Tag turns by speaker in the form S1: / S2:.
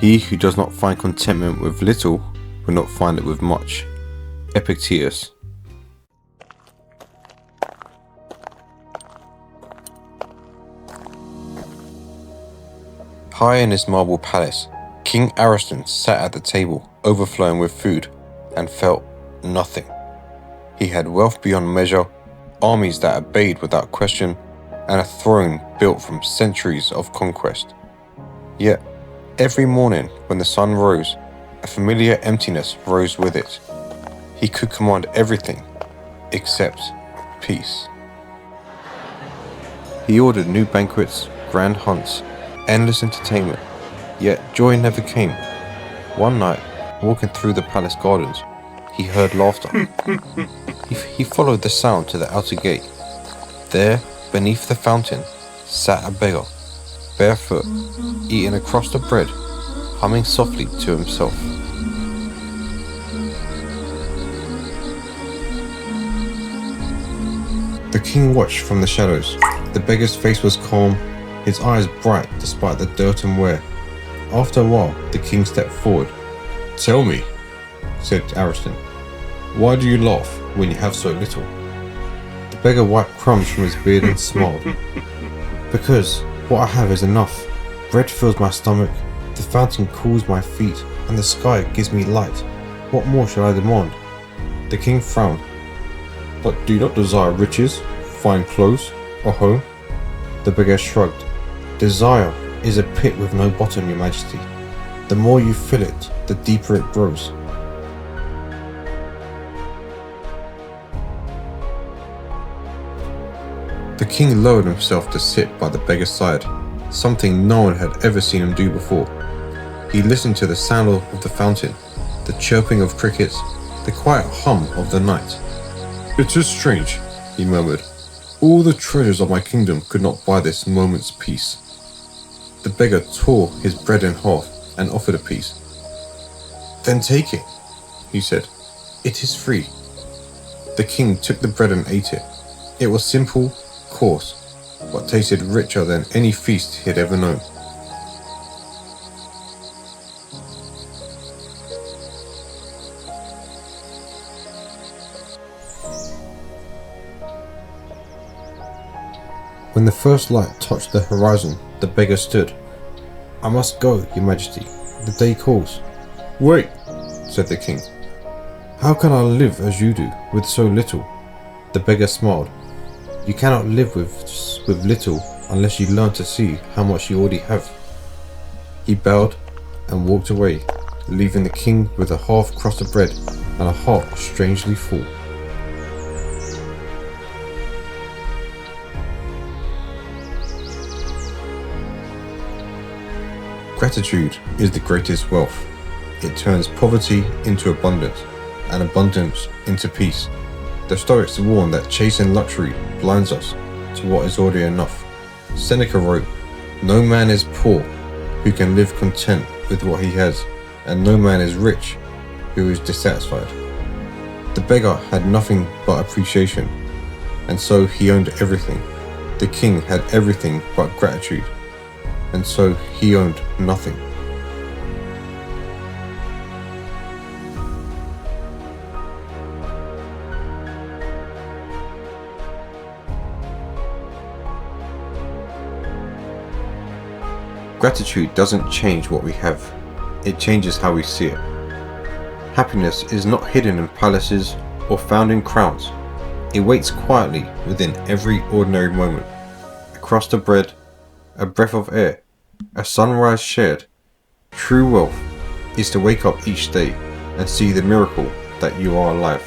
S1: He who does not find contentment with little will not find it with much. Epictetus. High in his marble palace, King Ariston sat at the table, overflowing with food, and felt nothing. He had wealth beyond measure, armies that obeyed without question, and a throne built from centuries of conquest. Yet, every morning when the sun rose, a familiar emptiness rose with it. He could command everything except peace. He ordered new banquets, grand hunts, endless entertainment, yet joy never came. One night, walking through the palace gardens, he heard laughter. He followed the sound to the outer gate. There, beneath the fountain, sat a beggar, barefoot, eating a crust of bread, humming softly to himself. The king watched from the shadows. The beggar's face was calm, his eyes bright despite the dirt and wear. After a while, the king stepped forward. "Tell me," said Ariston, "why do you laugh when you have so little?" The beggar wiped crumbs from his beard and smiled. "Because what I have is enough. Bread fills my stomach, the fountain cools my feet, and the sky gives me light. What more shall I demand?" The king frowned. "But do you not desire riches, fine clothes, or home?" The beggar shrugged. "Desire is a pit with no bottom, your majesty. The more you fill it, the deeper it grows." The king lowered himself to sit by the beggar's side, something no one had ever seen him do before. He listened to the sound of the fountain, the chirping of crickets, the quiet hum of the night. "It is strange," he murmured. "All the treasures of my kingdom could not buy this moment's peace." The beggar tore his bread in half and offered a piece. "Then take it," he said. "It is free." The king took the bread and ate it. It was simple, coarse, but tasted richer than any feast he had ever known. When the first light touched the horizon, the beggar stood. "I must go, your majesty. The day calls." "Wait," said the king. "How can I live as you do, with so little?" The beggar smiled. "You cannot live with little unless you learn to see how much you already have." He bowed and walked away, leaving the king with a half crust of bread and a heart strangely full. Gratitude is the greatest wealth. It turns poverty into abundance, and abundance into peace. The Stoics warn that chasing luxury blinds us to what is already enough. Seneca wrote, "No man is poor who can live content with what he has, and no man is rich who is dissatisfied." The beggar had nothing but appreciation, and so he owned everything. The king had everything but gratitude, and so he owned nothing. Gratitude doesn't change what we have, it changes how we see it. Happiness is not hidden in palaces or found in crowns. It waits quietly within every ordinary moment. A crust of bread, a breath of air, a sunrise shared. True wealth is to wake up each day and see the miracle that you are alive.